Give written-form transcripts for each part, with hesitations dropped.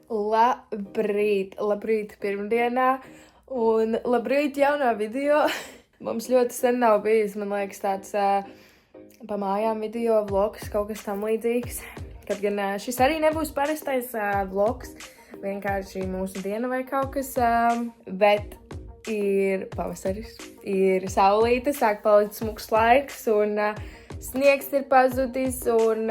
Labrīt pirmdienā un labrīt jaunā video. Mums ļoti sen nav bijis, man liekas, tāds pa mājām video vlogs, kaut kas tam līdzīgs. Kad gan šis arī nebūs parastais vlogs, vienkārši mūsu diena vai kaut kas, bet ir pavasaris, ir saulīte, sāk palikt smuks laiks un sniegs ir pazudis un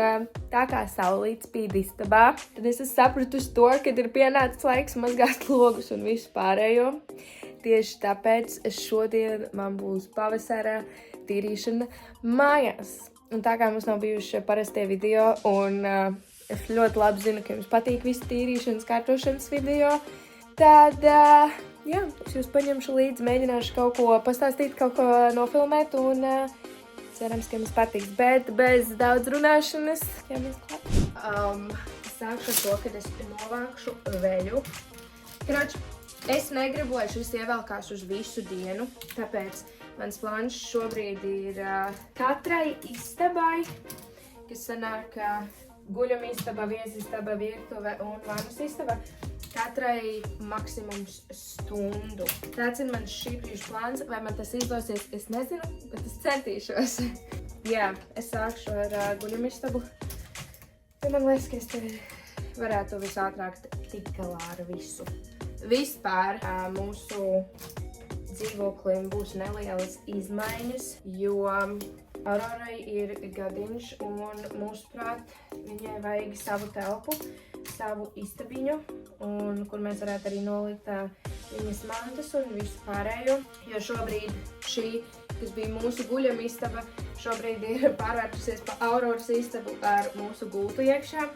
tā kā saulīte spīd istabā, tad es sapratusi to, kad ir pienācis laiks mazgāt logus un visu pārējo. Tieši tāpēc šodien man būs pavasara tīrīšana mājās. Un tā kā mums nav bijuši parastie video un es ļoti labi zinu, ka jums patīk visi tīrīšanas, kārtošanas video, tad jā, es jūs paņemšu līdzi, mēģināšu kaut ko pastāstīt, kaut ko nofilmēt un cerams, ka jums patiks, bet bez daudz runāšanas, ķeramies klāt. Sākšu ar to, kad es novākšu veļu. Kroč, es negribu, lai šis ievelkās uz visu dienu, tāpēc mans plāns šobrīd ir katrai istabai, kas sanāk guļama istaba, viesistaba, virtuve un vannas istaba, katrai maksimums stundu. Tāds ir mans šī brīža plāns, vai man tas izdosies, es nezinu, bet es centīšos. Jā, es sākšu ar guļama istabu, jo man liekas, ka es te varētu visātrāk tikt galā ar visu. Vispār mūsu dzīvoklim būs nelielas izmaiņas, jo Aurorai ir gadiņš un mūsuprāt viņai vajag savu telpu, savu istabiņu, un kur mēs varētu arī nolikt viņas mantas un visu pārējo, jo šobrīd šī, kas bija mūsu guļama istaba, šobrīd ir pārvērtusies pa Auroras istabu ar mūsu gultu iekšā,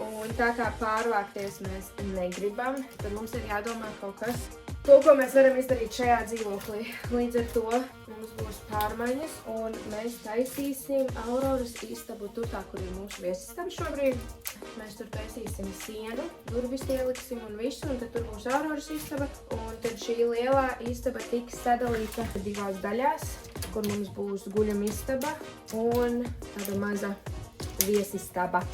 un tā kā pārvākties mēs negribam, tad mums ir jādomā kaut kas. To, ko mēs varam izdarīt šajā dzīvoklī. Līdz ar to mums būs pārmaiņas un mēs taisīsim Auroras istabu tur tā, kur ir mūsu viesistaba šobrīd. Mēs tur taisīsim sienu, durvis ieliksim un visu, un tad tur būs Auroras istaba. Un tad šī lielā istaba tiks sadalīta divās daļās, kur mums būs guļama istaba un tāda maza viesistaba.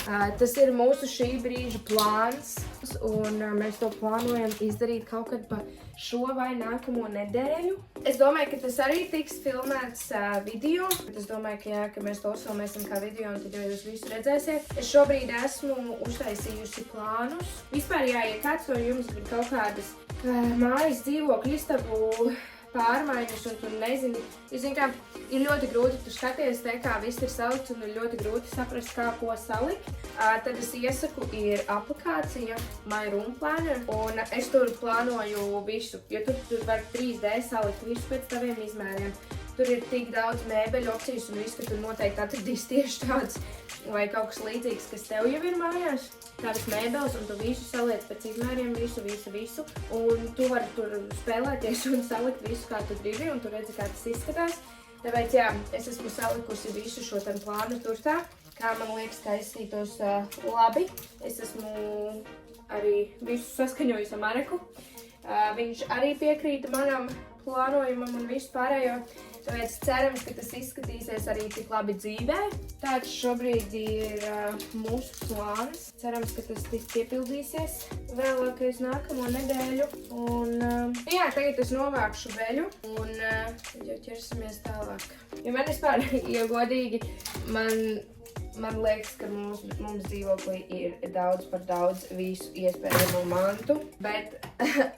Tas ir mūsu šī brīža plāns, un mēs to plānojam izdarīt kaut kad pa šo vai nākamo nedēļu. Es domāju, ka tas arī tiks filmēts video, bet es domāju, ka jā, ka mēs to uzfilmēsim kā video, un tad jau jūs visu redzēsiet. Es šobrīd esmu uztaisījusi plānus. Vispār jā, ja kāds no jums grib kaut kādas mājas dzīvokļu istabu pārmaiņas, un tu nezini, kā, ir ļoti grūti, tu skaties te, kā viss ir salikts, un ir ļoti grūti saprast, kā ko salikt. Tad es iesaku, ir aplikācija My Room Planner, un es tur plānoju visu, jo tur var 3D salikt visu pēc taviem izmēriem. Tur ir tik daudz mēbeļu opcijas un viss, ka tu noteikti atradīs tieši tāds vai kaut kas līdzīgs, kas tev jau ir mājās. Tādas mēbeles, un tu visu saliec pēc izmēriem, visu. Un tu vari tur spēlēties un salikt visu, kā tu gribi, un tu redzi, kā tas izskatās. Tāpēc, jā, es esmu salikusi visu šo tam plānu tur tā, kā man liekas, ka izskatītos labi. Es esmu arī visu saskaņojusi ar Mareku. Viņš arī piekrīt manam plānojumam un visu pārējo. Tāpēc cerams, ka tas izskatīsies arī tik labi dzīvē. Tāds šobrīd ir mūsu plāns. Cerams, ka tas tiks piepildīsies vēlākais nākamo nedēļu. Un jā, tagad es novākšu veļu un jau ķersimies tālāk. Jo man vispār, ja godīgi, man liekas, ka mums dzīvoklī ir daudz par daudz visu iespējamo mantu, bet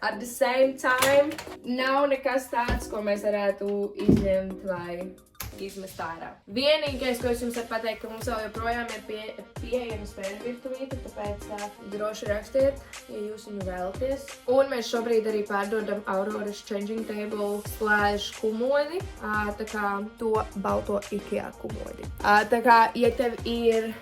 at the same time nav nekas tāds, ko mēs varētu izņemt vai izmest ārā. Vienīgais, ko es jums varu pateikt, ka mums vēl joprojām ir pieejama spēļu virtuvīte, tāpēc droši rakstiet, ja jūs viņu vēlaties. Un mēs šobrīd arī pārdodam Auroras Changing Table / kumodi, tā kā to balto IKEA kumodi. Tā kā, ja tev ir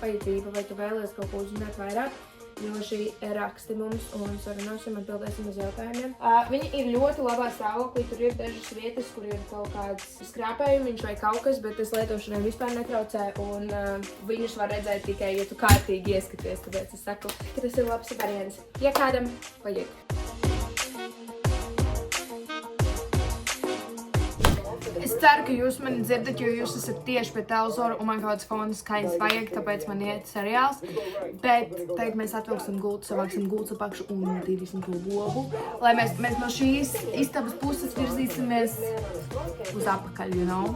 vajadzība vai tu vēlies kaut ko uzzināt vairāk, droši raksti mums un sarunāsim, atbildēsim uz jautājumiem. Viņi ir ļoti labā stāvoklī, tur ir dažas vietas, kur ir kaut kāds skrāpējumiņš vai kaut kas, bet tas lietošanai vispār netraucē un viņus var redzēt tikai, ja tu kārtīgi ieskaties, tāpēc es saku, ka tas ir labs variants, ja kādam vajag. Es ceru, ka jūs mani dzirdat, jo jūs esat tieši pie telzora un man kāds fona skaņas vajag, tāpēc man iet seriāls. Bet tagad mēs atvilksim gultu, savāksim gultu apakšu un notīrīsim to logu, lai mēs no šīs istabas puses virzīsimies uz apakaļ, you know.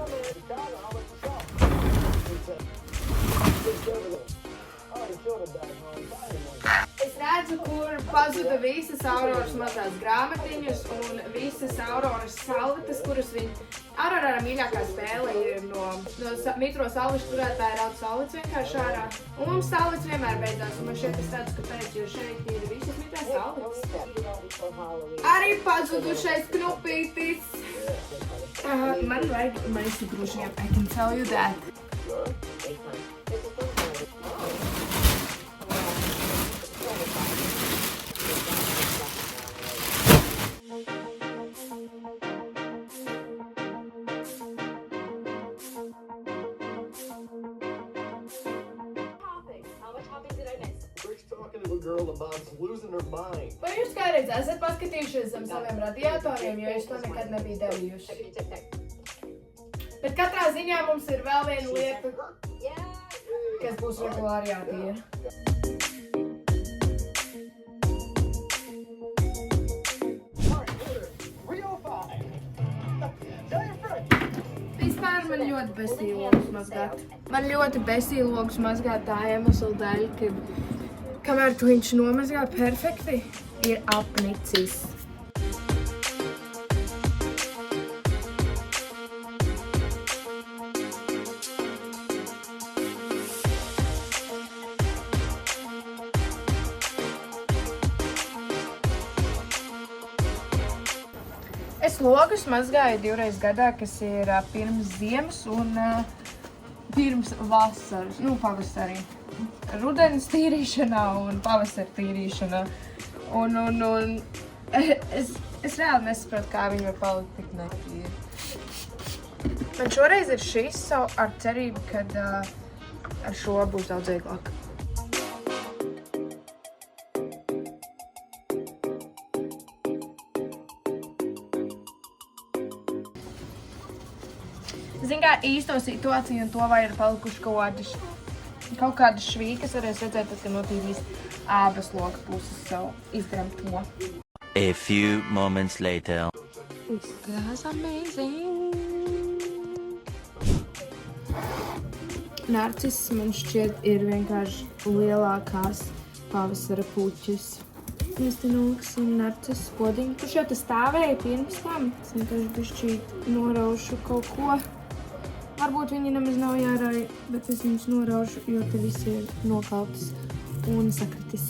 Es redzu, kur pazuda visas Auroras mazās grāmatiņas un visas Auroras salvetes, kuras Aurorā mīļākā spēle ir no mitro salvešu turētāja rauc salvetes vienkārši ārā. Un mums salvetes vienmēr beidzās, un man šeit es redzu, kāpēc, jo šeit ir visas mitrās salvetes. Arī pazudušais knupītis. Man vajag maisu grūžiem, I can tell you that. Vai jūs kādreiz esat paskatījušies zem saviem radiatoriem, jo es to nekad nebiju darījuši? Bet katrā ziņā mums ir vēl viena lieta, kas būs regulāri jātīra. Vispār man ļoti besīja logus mazgāt. Man ļoti besīja logus mazgāt tā iemesla dēļ, ka kamēr tu viņš nomazgā perfekti, ir apnicis. Es logus mazgāju 2 reizes gadā, kas ir pirms ziemas un pirms vasaras, pavasarī. Rudenis tīrīšanā un pavasara tīrīšanā. Un es reāli nesaprotu, kā viņi var palikt tik netīri. Man šoreiz ir šis ar cerību, kad ar šo būs daudz vieglāk. Zin kā īsto situāciju un to vai ir palikuši kaut kādas švīkas, varēs redzēt, tad, ka notīrīs abas loga puses, so izdaram to. A few moments later. Izskatās amazing! Narciss man šķiet ir vienkārši lielākās pavasara puķis. Mēs te nolaksim narciss podiņu, kurš jau te stāvēja pirms tam. Es vienkārši bišķīt noraušu kaut ko. Varbūt viņi nemaz nav jārauj, bet es viņus noraušu, jo te viss ir nokautis un sakritis.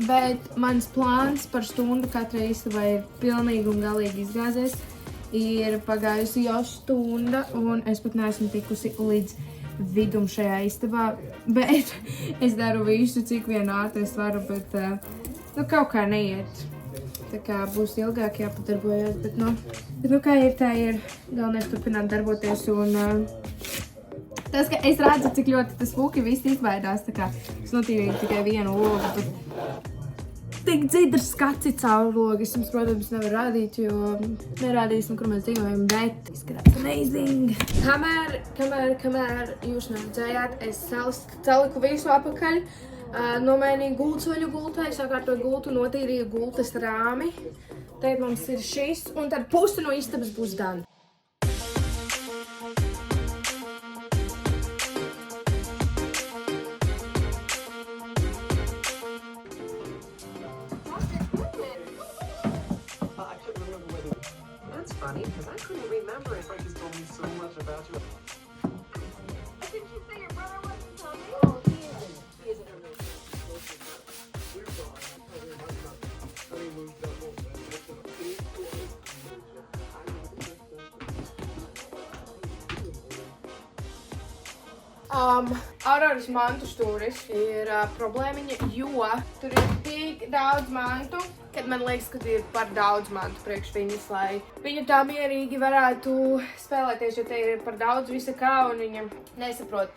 Bet mans plāns par stundu katrai istabai ir pilnīgi un galīgi izgāzies. Ir pagājusi jau stunda un es pat neesmu tikusi līdz vidum šajā istabā. Bet es daru visu, cik vien ātri es varu, bet kaut kā neiet. Tā kā būs ilgāk jāpadarbojas, bet kā ir, tā ir. Galvenais turpināt darboties un tas, ka es redzu, cik ļoti tas fuki viss izbaidās, tā kā es notīrīju tikai vienu logu, bet tik dzidrs skats ir caur logu. Es jums, protams, nevaru rādīt, jo nerādīsim, kur mēs dzīvojam, bet izskatās amazing. Kamēr jūs neredzējāt, es saliku visu apakaļ. Nomainīju gultsoļu gultai, sakārtoju gultu, notīrīju gultas rāmi. Tagad mums ir šis, un tad pusi no istabas būs done. That's funny, because I couldn't remember if Frankie's told me so much about you. Did you say your brother wasn't coming? Oh, he isn't. He isn't a real Auroras mantu stūris ir problēmiņa, jo tur ir tik daudz mantu, kad man liekas, ka ir par daudz mantu priekš viņas, lai viņa tā mierīgi varētu spēlēties, jo te ir par daudz visa kā un viņa nesaprot.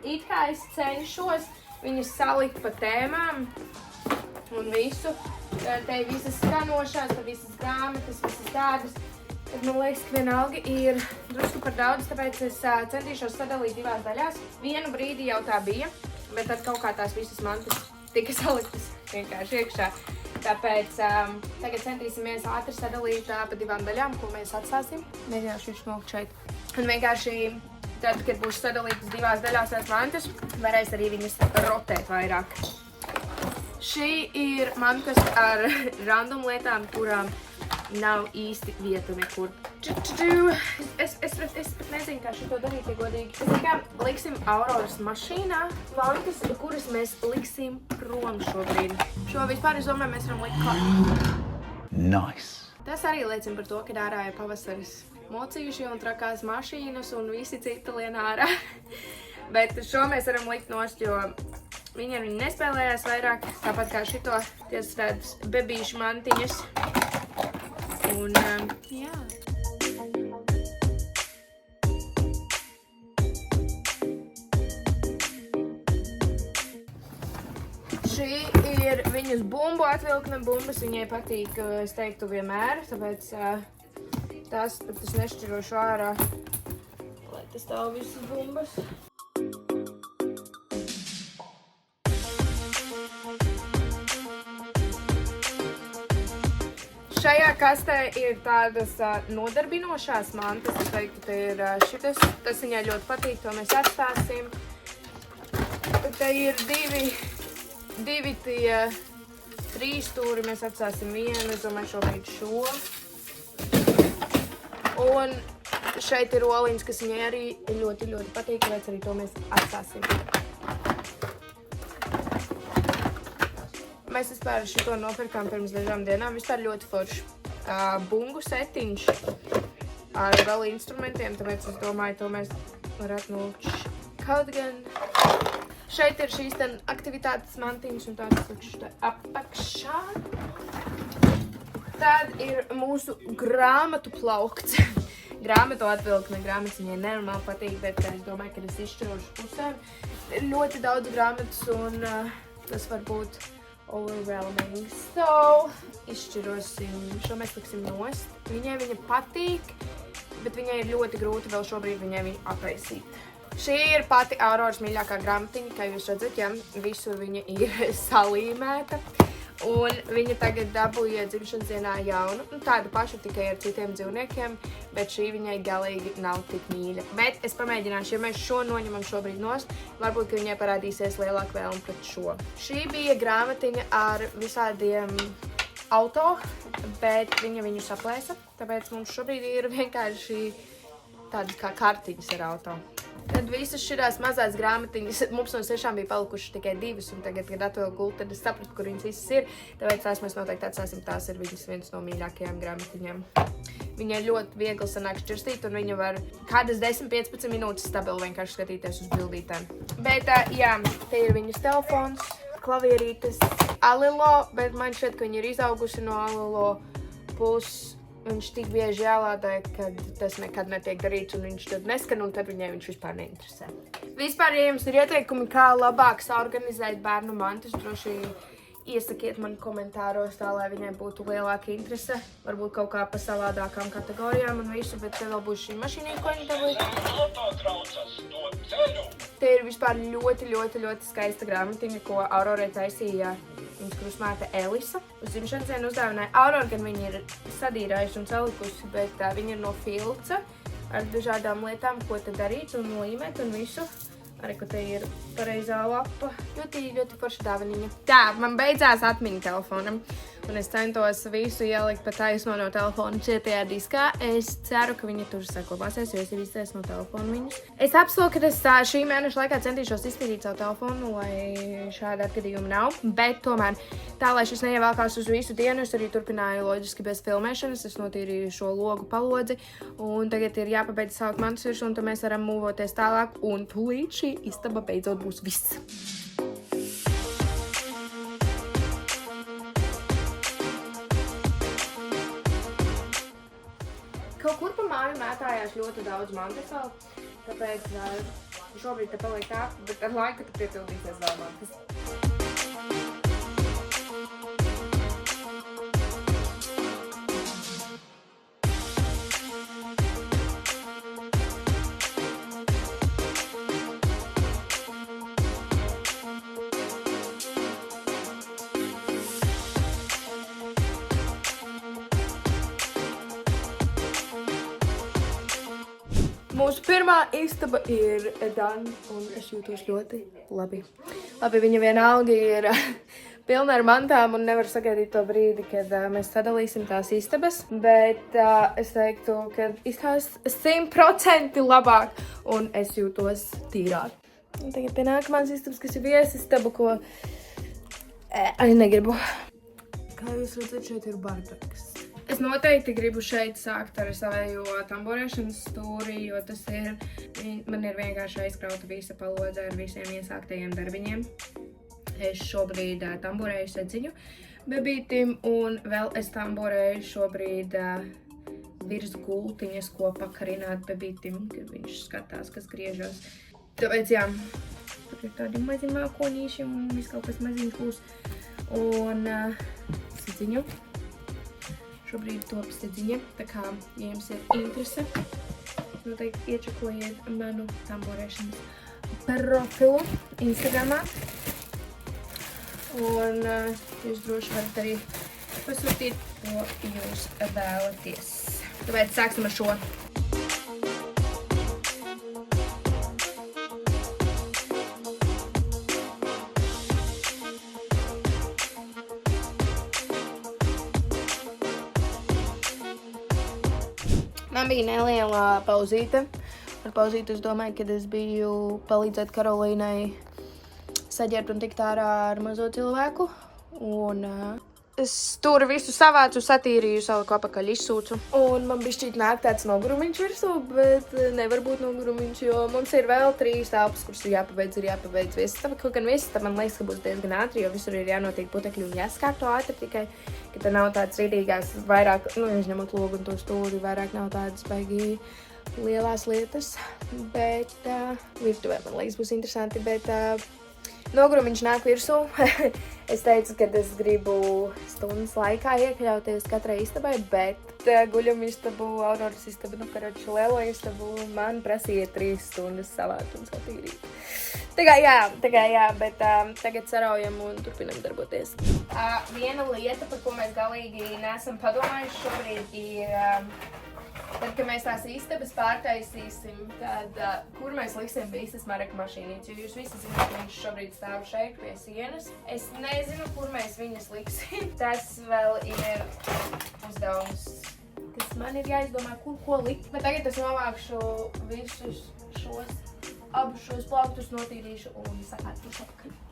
It kā es cenšos viņas salikt pa tēmām un visu. Te visas skanošās, visas grāmatas, visas tādas. Bet man liekas, ka vienalga ir drusku par daudz, tāpēc es centīšos sadalīt divās daļās. Vienu brīdi jau tā bija, bet tad kaut kā tās visas mantas tika saliktas vienkārši iekšā. Tāpēc tagad centīsimies ātri sadalīt pa divām daļām, ko mēs atstāsim. Mēģināšu viņš nolikt šeit. Un vienkārši tad, kad būs sadalītas divās daļās tās mantas, varēs arī viņas rotēt vairāk. Šī ir mantas ar random lietām, kurām nav īsti vieta nekur. Es pat nezinu, kā šito darīt, ja godīgi. Es tikai liksim Auroras mašīnā mantas, kuras mēs liksim prom šobrīd. Šo vispār, es domāju, mēs varam likt klāt. Nice. Tas arī liecina par to, ka ārā ir pavasaris. Mocījuši un trakās mašīnas un visi citi lien ārā. Bet šo mēs varam likt nost, jo viņi ar viņu nespēlējās vairāk, tāpat kā šito, ties tādas bebīšu mantiņas. Un, jā. Šī ir viņas bumbu atvilkne. Bumbas viņai patīk, es teiktu, vienmēr, tāpēc tas nešķirošu ārā, lai tas stāv visas bumbas. Šajā kastē ir tādas nodarbinošās mantas, es teiktu, te ir šitas, tas viņai ļoti patīk, to mēs atstāsim. Te ir divi tie 3 stūri, mēs atstāsim vienu, es domāju šobrīd šo. Un šeit ir oliņas, kas viņai arī ļoti patīk, tāpēc arī to mēs atstāsim. Mēs vispār šito nopirkām pirms dažām dienām. Vispār ļoti forši bungu setiņš ar vēl instrumentiem, tāpēc es domāju, to mēs varētu nolikt kaut gan. Šeit ir šīs aktivitātes mantiņas un tādas likšu apakšā. Tad ir mūsu grāmatu plaukts. Grāmatu atvilkne, grāmatas viņai nenormāli patīk, bet es domāju, ka es izšķirošu pusēm. Ir ļoti daudz grāmatas un tas var būt overwhelming. So, izšķirosim, šo mēs liksim nost. Viņai viņa patīk, bet viņai ir ļoti grūti vēl šobrīd viņai viņu attaisīt. Šī ir pati Auroras mīļākā grāmatiņa, kā jūs redzat, ja visur viņa ir salīmēta. Un viņa tagad dabūja dzimšanas dienā jaunu, tādu pašu tikai ar citiem dzīvniekiem, bet šī viņai galīgi nav tik mīļa. Bet es pamēģināšu, ja mēs šo noņemam šobrīd nost, varbūt, ka viņai parādīsies lielāka vēlme pret šo. Šī bija grāmatiņa ar visādiem auto, bet viņa viņu saplēsa, tāpēc mums šobrīd ir vienkārši tādas kā kartiņas ar auto. Tad visas šīs mazās grāmatiņas, mums no 6 bija palikušas tikai 2, un tagad, kad atvēl gultu, tad es sapratu, kur viņas visas ir, tāpēc tās mēs noteikti atstāsim, tās ir viņas viens no mīļākajām grāmatiņām. Viņai ļoti viegli sanāk šķirstīt, un viņa var kādas 10-15 minūtes stabili vienkārši skatīties uz bildītēm. Bet, jā, te ir viņas telefons, klavierītes, Alilo, bet man šķiet, ka viņa ir izaugusi no Alilo puses. Viņš tik bieži jālādē, kad tas nekad netiek darīts un viņš tad neskan un tad viņai viņš vispār neinteresē. Vispār, ja jums ir ieteikumi, kā labāk saorganizēt bērnu mantas, droši iesakiet man komentāros tā, lai viņai būtu lielāka interese. Varbūt kaut kā pa savādākām kategorijām un visu, bet te vēl būs šī mašīnīte, ko viņa dabūja. Te ir vispār ļoti skaista grāmatiņa, ko Aurorai taisīja viņas krustmāte Elisa. Uz dzimšanas dienu uzdāvināja. Aurora gan viņa ir sadīrājusi un salikusi, bet viņa ir no filca ar dažādām lietām, ko te darīt un līmēt un visu. Arī, ka te ir pareizā lapa. Ļoti forša dāvaniņa. Tā, man beidzās atmiņa telefonam. Un es centos visu ielikt pa taisno no telefona šietajā diskā. Es ceru, ka viņa tur saglabāsies, jo es ir iztais no telefona viņus. Es apsolu, ka es šī mēneša laikā centīšos iztīrīt savu telefonu, lai šāda atgadījuma nav. Bet tomēr, tā, lai šis neievēlkās uz visu dienu, es arī turpināju loģiski bez filmēšanas. Es notīrīju šo logu palodzi. Un tagad ir jāpabeidz salikt mantas virsū, un tad mēs varam mūvoties tālāk. Un tūlīt šī istaba beidzot būs viss. Kaut kur pa māju mētājās ļoti daudz mantas vēl, tāpēc šobrīd te paliek tā, bet ar laiku te piepildīsies vēl mantas. mūsu pirmā istaba ir done, un es jūtos ļoti labi. Labi, viņa vienalga ir pilna ar mantām un nevar sagaidīt to brīdi, kad mēs sadalīsim tās istabas, bet es teiktu, ka izskatās 100% labāk, un es jūtos tīrāk. Un tagad pie nākamās istabas, kas ir viesistaba, ko es negribu. Kā jūs redzat, šeit ir bardaks. Es noteikti gribu šeit sākt ar savējo tamborēšanas stūri, jo tas ir, man ir vienkārši aizkrauta visa palodze ar visiem iesāktajiem darbiņiem. Es šobrīd tamborēju sedziņu bebītim, un vēl es tamborēju šobrīd virs gultiņas, ko pakarināt bebītim, kad viņš skatās, kas griežas. Tāpēc, jā, tur ir tādi mazi mākonīši un viss kaut kas maziņš būs. Un sedziņu. Šobrīd top sedziņa, tā kā, ja jums ir interese, noteikti iečakojiet manu tamborēšanas profilu Instagramā. Un jūs droši varat arī pasūtīt, ko jūs vēlaties. Tāpēc sāksim ar šo. Man bija neliela pauzīte. Ar pauzīti es domāju, kad es biju palīdzēt Karolīnai saģērbt un tikt ārā ar mazo cilvēku. Un es tur visu savācu, satīrīju, saliku apakaļ, izsūcu. Un man bišķīt nāk tāds nogurumiņš virsū, bet nevar būt nogurumiņš, jo mums ir vēl 3 telpas, kuras ir jāpabeidz viesistaba. Kaut gan viesistaba man liekas, ka būs diezgan ātri, jo visur ir jānotiek putekļi un jāskārto ātri tikai. Ka te nav tāds rītīgās vairāk, izņemot logu un to stūri, vairāk nav tādas baigi lielās lietas. Bet virtuvē man liekas būs interesanti, bet nogurumiņš nāk virsū. Es teicu, ka es gribu stundas laikā iekļauties katrai istabai, bet guļamistabu, Auroras istabu, karoči lielo istabu man prasīja 3 stundas savāt un satīrīt. Tā kā jā, bet tagad saraujam un turpinam darboties. Viena lieta, par ko mēs galīgi neesam padomājuši šobrīd, ir, tad, kad mēs tās istabas pārtaisīsim, tad kur mēs liksim visas maraka mašīnītes, jo jūs visi zināt, ka viņš šobrīd stāv šeit pie sienas. Es nezinu, kur mēs viņas liksim. Tas vēl ir uzdevums, kas man ir jāizdomā, kur ko likt. Bet tagad es novākšu visus abus šos plauktus, notīrīšu un sakārtošu apakaļ.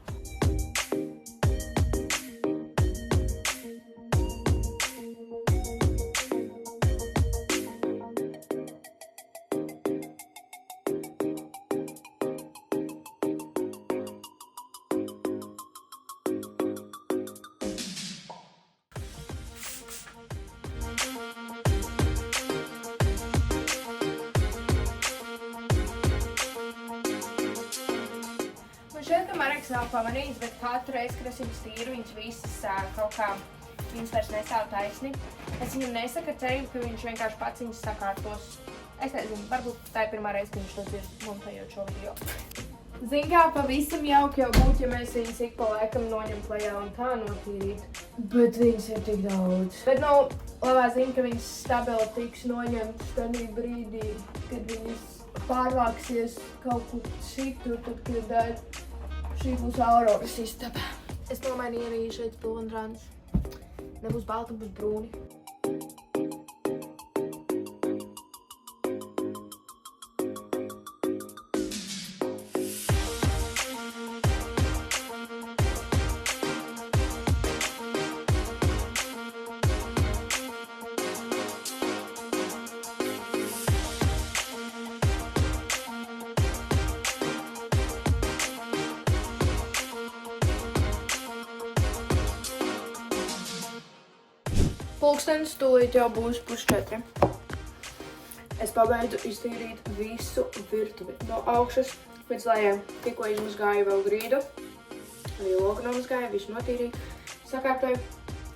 Šeit, ka Mareks nav pamanījis, bet katru reizi, kad es viņus tīru, viņš visas kaut kā, viņas vairs nestāv taisni. Es viņam nesaku ar cerību, ka viņš vienkārši pats viņas sakārtos. Es nezinu, varbūt tā ir pirmā reize, ka viņš to dzird montējot šo video. Zin kā, pavisam jauki jau būtu, ja mēs viņus ik pa laikam noņemt lejā un tā notīrīt. Bet viņas ir tik daudz. Bet, labā ziņa, ka viņas stabili tiks noņemtas tādā brīdī, kad viņas pārvāksies kaut kur citur, tad, kad šī būs Auroras istaba. Es nomainīju arī šeit pilnrāns. Nebūs balti, būs brūni. Pulkstenis tūlīt jau būs 3:30. Es pabeidzu iztīrīt visu virtuvi. No augšas līdz lejai tikko izmazgāju vēl grīdu. Arī logu nomazgāju, visu notīrīju, sakārtoju.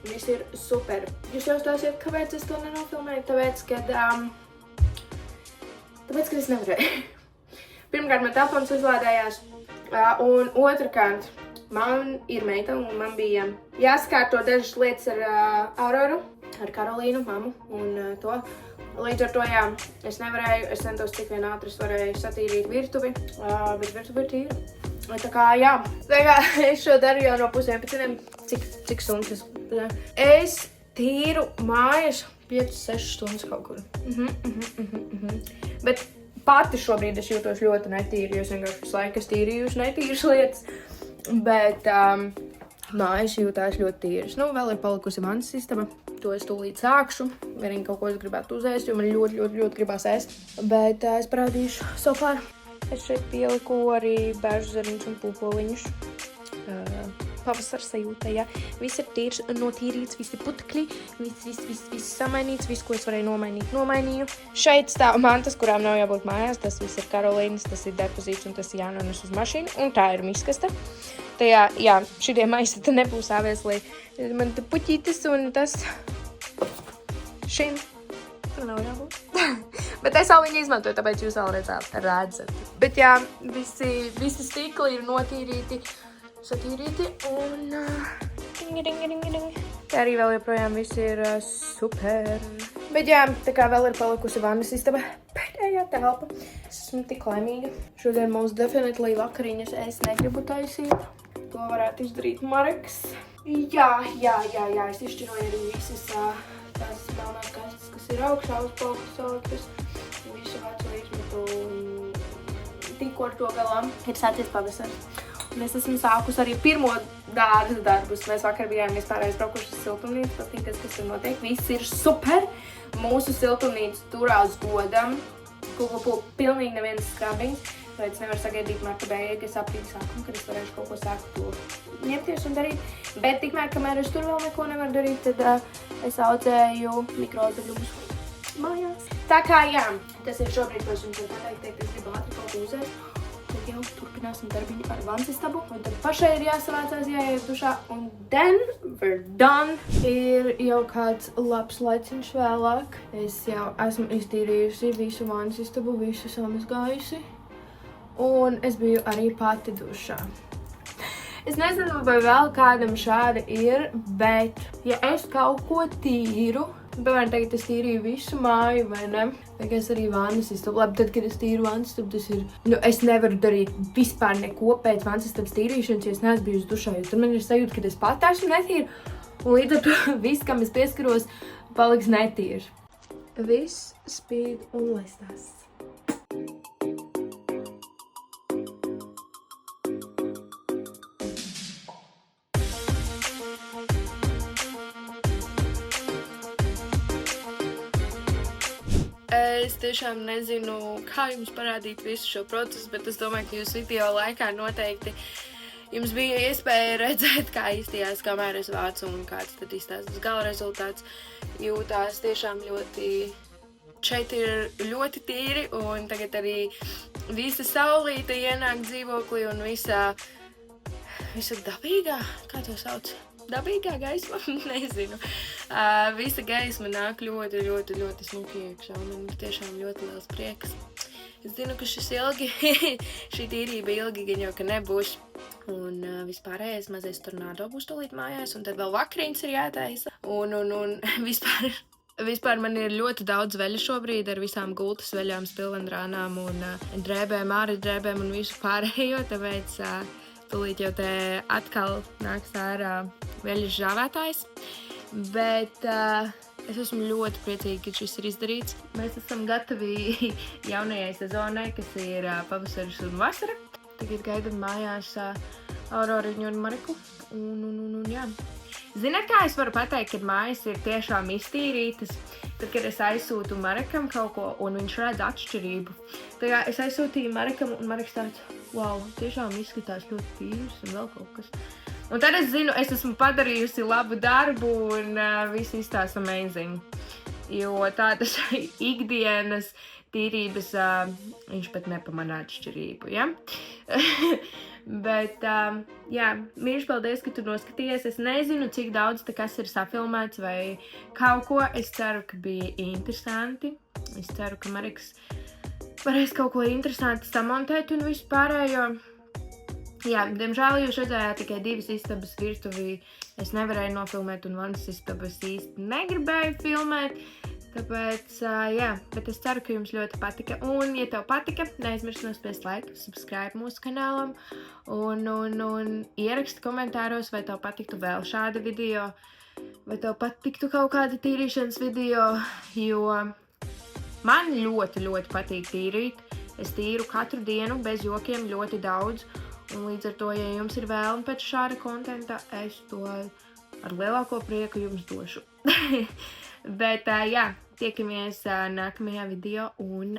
Viss ir super. Jūs jautājsiet, kāpēc es to nenofilmēju? Tāpēc, kad es nevarēju. Pirmkārt, man telefons uzlādējās. Un otrkārt, man ir meita un man bija jāskārto dažas lietas ar Auroru. ar Karolīnu, mamu un to. Līdz ar to, jā, es nevarēju, es centos cik vien ātri varēju satīrīt virtuvi, bet virtuvi ir tīra. Tā kā, jā, es šo daru jau no 10:30, cik stundas es tīru mājas 5-6 stundas kaut kur. Bet pati šobrīd es jūtos ļoti netīri, jo es vienkārši visu laiku tīrījuši netīras lietas, bet mājas jūtās ļoti tīras. Nu, vēl ir palikusi vannas istaba. To es tūlīt sākšu. Vienīgi kaut ko es gribētu uzēst, jo man ļoti gribās ēst. Bet es parādīšu sofā. Es šeit pieliku arī bēžu zariņus un pūpoliņus. Pavasara sajūta, ja. Viss ir tīrs, notīrīts, visi putekļi, viss samainīts, viss, ko es varēju nomainīt, nomainīju. Šeit stāv mantas, kurām nav jābūt mājās. Tas viss ir Karolīnas, tas ir depozīts un tas ir jānones uz mašīnu. Un tā ir miskasta. Tajā, jā, šitie maisi te nebūs āvēslī. Man te puķītis un tas šim. Tur nav jābūt. Bet es vēl viņu izmantoju, tāpēc jūs vēl redzat. Bet jā, visi stikli ir notīrīti, satīrīti un tā arī vēl joprojām viss ir super. Bet jā, tā kā vēl ir palikusi vannas istaba pēdējā telpa. Es esmu tik laimīga. Šodien mums definitely vakariņas es negribu taisīt. To varētu izdarīt Mareks. Jā, es izšķiroju arī visas tās melnās kastes, kas ir augšā uz polku saliktas. Visu veco izmetu tikko ar to galā. Ir sācies pavasaris. Un es esmu sākus arī pirmo dārza darbus. Mēs vakar bijām vispār aizbraukuši uz siltumnīcu, paskatīties, kas tur notiek. Viss ir super. Mūsu siltumnīca turās godam. Pilnīgi neviens skrabiņš. Tāpēc nevaru sagaidīt marta beigas aprīļa sākumu, kad es varēšu kaut ko sākt to ņemties un darīt. Bet tikmēr, kamēr es tur vēl neko nevaru darīt, tad es audzēju mikroorganismus mājās. Tā kā jā, tas ir šobrīd, ko es jums varu pateikt, es gribu ātri kaut ko uzēst. Tad jau turpināsim darbiņu ar vannas istabu. Un tad pašai ir jāsavācās, jāiet dušā. Un then we're done. Ir jau kāds labs laiciņš vēlāk. Es jau esmu iztīrījusi visu vannas istabu, visu samazgājusi. Un es biju arī pati dušā. Es nezinu, vai vēl kādam šāda ir, bet ja es kaut ko tīru, piemēram, tagad es tīrīju visu māju, vai ne? Vai es arī vannas istabu. Labi, tad, kad es tīru vannas istabu, tas ir... Nu, es nevaru darīt vispār neko pēc vannas istabas tīrīšanas, ja es neesmu bijusi dušā, jo tad man ir sajūta, ka es pat esmu netīra. Un līdz ar to viss, kam es pieskaros, paliks netīrs. Viss spīd un lestās. Es tiešām nezinu, kā jums parādīt visu šo procesu, bet es domāju, ka jūs video laikā noteikti jums bija iespēja redzēt, kā izstījās, kamēr es vācu un kāds tad izstās tas gala rezultāts. Jūtās tiešām ļoti, šeit ir ļoti tīri un tagad arī visa saulīte ienāk dzīvoklī un visa dabīgā, kā to sauc? Dabīgā gaisma? Nezinu. Visa gaisma nāk ļoti smuki iekšā un man ir tiešām ļoti liels prieks. Es zinu, ka šī tīrība ilgi gan jau, ka nebūs. Un vispārējais mazais tornado būs tūlīt mājās un tad vēl vakariņas ir jātaisa. Un vispār man ir ļoti daudz veļa šobrīd ar visām gultas veļām, spilvendrānām un drēbēm, āras drēbēm un visu pārējo, tāpēc tūlīt jau te atkal nāks ārā veļas žāvētājs, bet es esmu ļoti priecīga, ka šis ir izdarīts. Mēs esam gatavi jaunajai sezonai, kas ir pavasaris un vasara. Tagad gaidam mājās Auroriņu un Mareku. Un jā. Zināt, kā es varu pateikt, kad mājas ir tiešām iztīrītas? Tad, kad es aizsūtu Marekam kaut ko, un viņš redz atšķirību. Tā kā es aizsūtīju Marekam, un Mareks tāds, wow, tiešām izskatās ļoti tīrs un vēl kaut kas. Un tad es zinu, es esmu padarījusi labu darbu, un viss izstās amazing. Jo tādas ikdienas tīrības viņš pat nepamanā atšķirību, ja? Bet, jā, mīļš, paldies, ka tu noskatījies. Es nezinu, cik daudz te kas ir safilmēts vai kaut ko. Es ceru, ka bija interesanti. Es ceru, ka Mareks varēs kaut ko interesanti samontēt un visu pārējo. Jā, diemžēl jūs redzējāt tikai 2 istabas virtuvi es nevarēju nofilmēt un vannas istabas īsti negribēju filmēt. Tāpēc, jā, bet es ceru, ka jums ļoti patika. Un, ja tev patika, neaizmirst nospiest like, subscribe mūsu kanālam un ieraksti komentāros, vai tev patiktu vēl šādi video, vai tev patiktu kaut kādi tīrīšanas video, jo man ļoti, ļoti patīk tīrīt. Es tīru katru dienu, bez jokiem, ļoti daudz. Un līdz ar to, ja jums ir vēlme pēc šāda kontenta, es to ar lielāko prieku jums došu. Bet, jā, tiekamies nākamajā video un